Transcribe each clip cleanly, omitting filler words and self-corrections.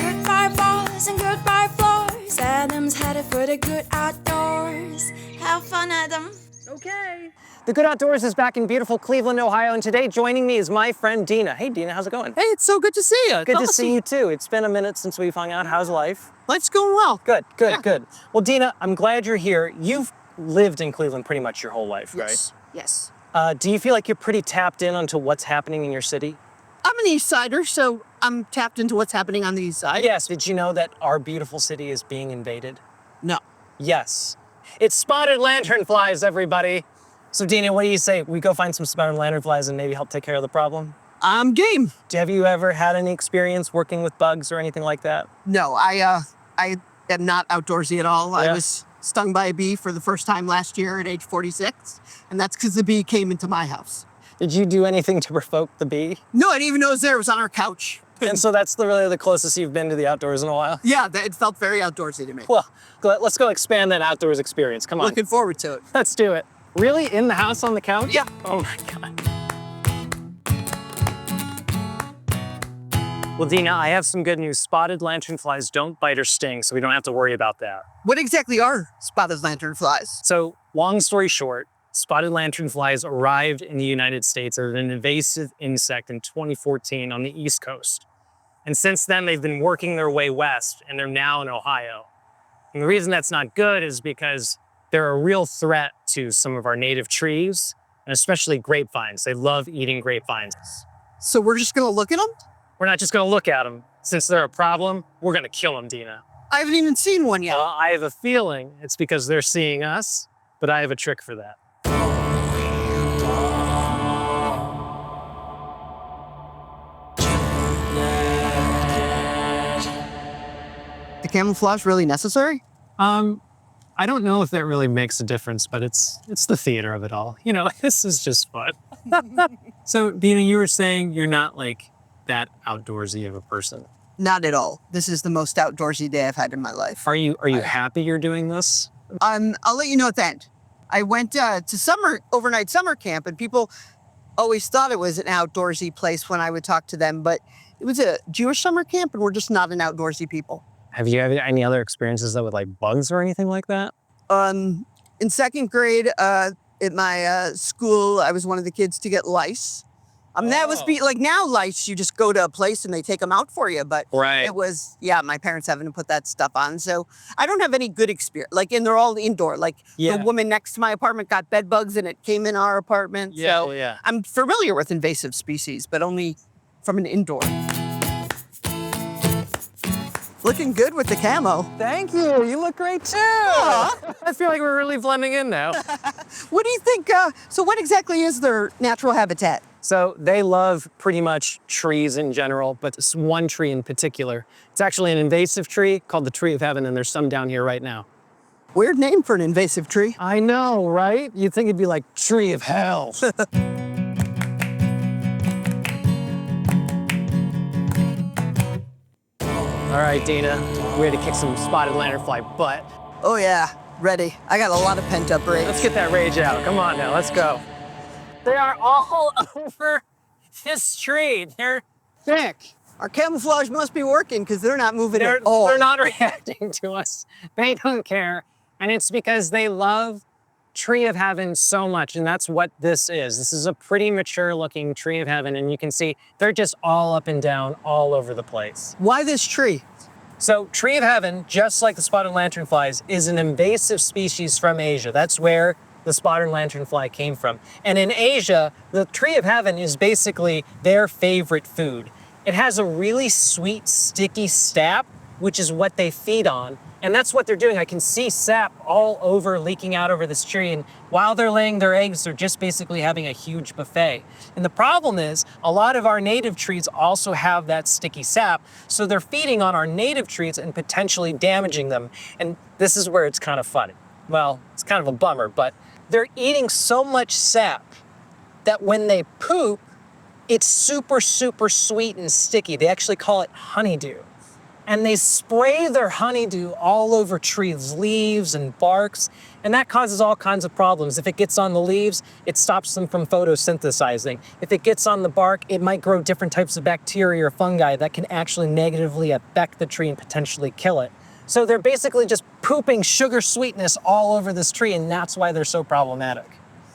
Goodbye walls and goodbye floors. Adam's headed for the good outdoors. Have fun, Adam. Okay. The Good Outdoors is back in beautiful Cleveland, Ohio, and today joining me is my friend Deena. Hey, Deena, how's it going? Hey, it's so good to see you. Good to see you too. It's been a minute since we've hung out. How's life? Life's going well. Good. Well, Deena, I'm glad you're here. You've lived in Cleveland pretty much your whole life, right? Yes. Do you feel like you're pretty tapped in onto what's happening in your city? I'm an East Sider, so I'm tapped into what's happening on the East Side. Yes. Did you know that our beautiful city is being invaded? No. Yes. It's spotted lanternflies, everybody. So, Deena, what do you say? We go find some spotted lanternflies and maybe help take care of the problem? I'm game. Have you ever had any experience working with bugs or anything like that? No, I am not outdoorsy at all. Yeah. I was stung by a bee for the first time last year at age 46, and that's because the bee came into my house. Did you do anything to provoke the bee? No, I didn't even know it was there. It was on our couch. And so that's really the closest you've been to the outdoors in a while? Yeah, it felt very outdoorsy to me. Well, let's go expand that outdoors experience. Come on. Looking forward to it. Let's do it. Really? In the house on the couch? Yeah. Oh my God. Well, Deena, I have some good news. Spotted lanternflies don't bite or sting, so we don't have to worry about that. What exactly are spotted lanternflies? So, long story short, spotted lanternflies arrived in the United States as an invasive insect in 2014 on the East Coast. And since then, they've been working their way west, and they're now in Ohio. And the reason that's not good is because they're a real threat to some of our native trees, and especially grapevines. They love eating grapevines. So we're just gonna look at them? We're not just gonna look at them. Since they're a problem, we're gonna kill them, Deena. I haven't even seen one yet. Well, I have a feeling it's because they're seeing us, but I have a trick for that. The camouflage really necessary? I don't know if that really makes a difference, but it's the theater of it all. You know, this is just fun. So, Deena, you were saying you're not like that outdoorsy of a person. Not at all. This is the most outdoorsy day I've had in my life. Are you happy you're doing this? I'll let you know at the end. I went to overnight summer camp, and people always thought it was an outdoorsy place when I would talk to them, but it was a Jewish summer camp, and we're just not an outdoorsy people. Have you had any other experiences with like bugs or anything like that? In second grade, at my school, I was one of the kids to get lice. That was now lice, you just go to a place and they take them out for you. But Right. It was, my parents having to put that stuff on. So I don't have any good experience. And they're all indoor. The woman next to my apartment got bed bugs and it came in our apartment. So I'm familiar with invasive species, but only from an indoor. Looking good with the camo. Thank you. You look great too. I feel like we're really blending in now. What do you think? So what exactly is their natural habitat? So they love pretty much trees in general, but this one tree in particular. It's actually an invasive tree called the tree of heaven, and there's some down here right now. Weird name for an invasive tree. I know, right? You'd think it'd be like tree of hell. All right, Deena, we're ready to kick some spotted lanternfly butt. Oh yeah, ready. I got a lot of pent-up rage. Let's get that rage out. Come on now, let's go. They are all over this tree. They're thick. Our camouflage must be working because they're not moving at all. They're not reacting to us. They don't care. And it's because they love tree of heaven so much, and that's what this is. This is a pretty mature looking tree of heaven, and you can see they're just all up and down all over the place. Why this tree? So tree of heaven, just like the spotted lanternflies, is an invasive species from Asia. That's where the spotted lanternfly came from. And in Asia, the tree of heaven is basically their favorite food. It has a really sweet, sticky sap, which is what they feed on. And that's what they're doing. I can see sap all over, leaking out over this tree. And while they're laying their eggs, they're just basically having a huge buffet. And the problem is, a lot of our native trees also have that sticky sap. So they're feeding on our native trees and potentially damaging them. And this is where it's kind of funny. Well, it's kind of a bummer, but they're eating so much sap that when they poop, it's super, super sweet and sticky. They actually call it honeydew. and they spray their honeydew all over trees, leaves and barks, and that causes all kinds of problems. If it gets on the leaves, it stops them from photosynthesizing. If it gets on the bark, it might grow different types of bacteria or fungi that can actually negatively affect the tree and potentially kill it. So they're basically just pooping sugar sweetness all over this tree, and that's why they're so problematic.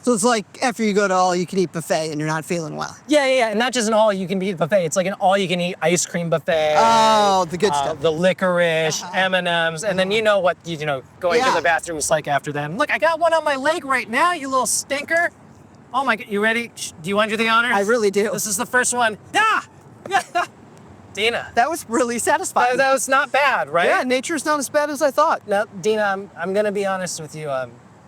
So it's like after you go to all-you-can-eat buffet and you're not feeling well. Yeah, and not just an all-you-can-eat buffet. It's like an all-you-can-eat ice cream buffet. Oh, the good stuff. The licorice, M&Ms, and then you know what going to the bathroom is like after that. And look, I got one on my leg right now, you little stinker. Oh my God, you ready? Do you want to do the honors? I really do. This is the first one. Ah! Deena. That was really satisfying. That was not bad, right? Yeah, nature's not as bad as I thought. No, Deena, I'm gonna be honest with you.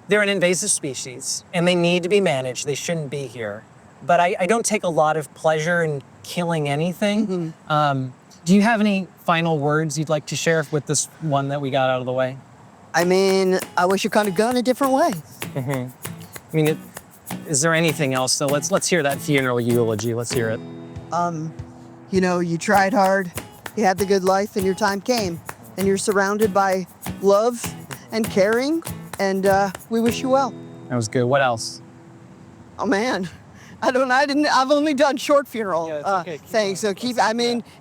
They're an invasive species, and they need to be managed. They shouldn't be here. But I don't take a lot of pleasure in killing anything. Do you have any final words you'd like to share with this one that we got out of the way? I mean, I wish it kind of gone a different way. I mean, is there anything else? So let's hear that funeral eulogy. Let's hear it. You know, you tried hard, you had the good life, and your time came. And you're surrounded by love and caring, and we wish you well. That was good. What else? Oh man, I've only done short funeral. Yeah, it's okay. Thanks. So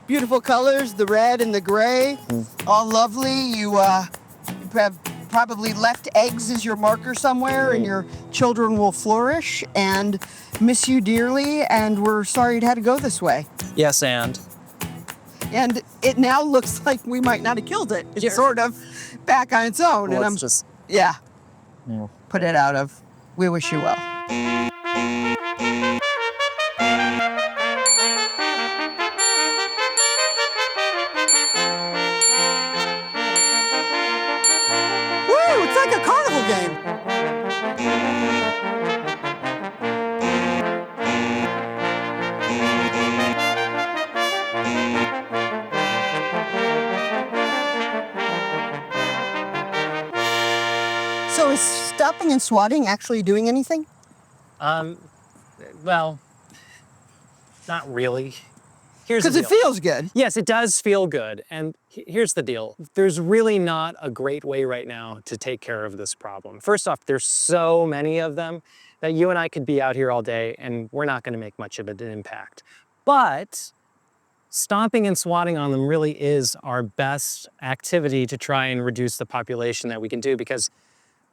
beautiful colors, the red and the gray, all lovely. You have probably left eggs as your marker somewhere, and your children will flourish and miss you dearly, and we're sorry it had to go this way. Yes, and it now looks like we might not have killed it. It's sort of back on its own, well, and I'm just put it out of. We wish you well. Woo! It's like a carnival game. So is stopping and swatting actually doing anything? Well, not really. Here's the Because it deal. feels good. Yes, it does feel good. And here's the deal. There's really not a great way right now to take care of this problem. First off, there's so many of them that you and I could be out here all day and we're not gonna make much of an impact. But stomping and swatting on them really is our best activity to try and reduce the population that we can do, because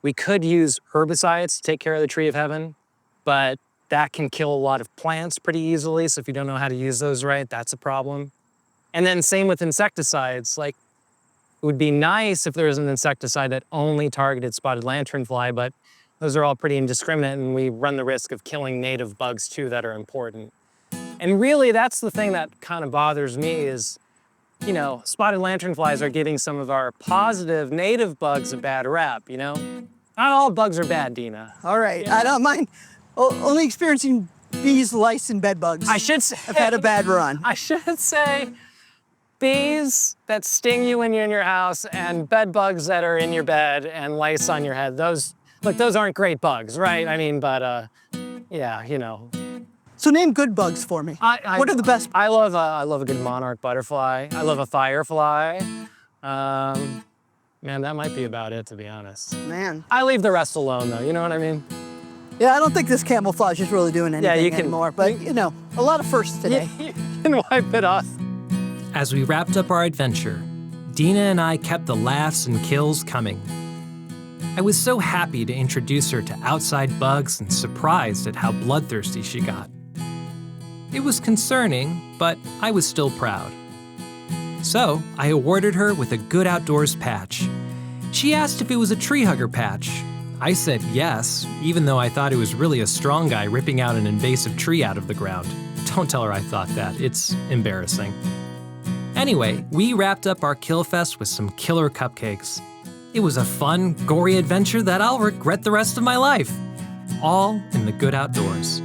we could use herbicides to take care of the tree of heaven, but that can kill a lot of plants pretty easily. So if you don't know how to use those right, that's a problem. And then same with insecticides. Like, it would be nice if there was an insecticide that only targeted spotted lanternfly, but those are all pretty indiscriminate, and we run the risk of killing native bugs too that are important. And really, that's the thing that kind of bothers me is, you know, spotted lanternflies are giving some of our positive native bugs a bad rap, you know? Not all bugs are bad, Deena. All right, Yeah. I don't mind. Only experiencing bees, lice, and bed bugs. I should say, I've had a bad run. I should say bees that sting you when you're in your house, and bed bugs that are in your bed, and lice on your head. Those aren't great bugs, right? I mean, but yeah, you know. So name good bugs for me. What are the best? I love a good monarch butterfly. I love a firefly. Man, that might be about it, to be honest. Man. I leave the rest alone, though. You know what I mean? Yeah, I don't think this camouflage is really doing anything anymore, but you know, a lot of firsts today. You can wipe it off. As we wrapped up our adventure, Deena and I kept the laughs and kills coming. I was so happy to introduce her to outside bugs and surprised at how bloodthirsty she got. It was concerning, but I was still proud. So I awarded her with a Good Outdoors patch. She asked if it was a tree hugger patch. I said yes, even though I thought it was really a strong guy ripping out an invasive tree out of the ground. Don't tell her I thought that, it's embarrassing. Anyway, we wrapped up our kill fest with some killer cupcakes. It was a fun, gory adventure that I'll regret the rest of my life. All in the good outdoors.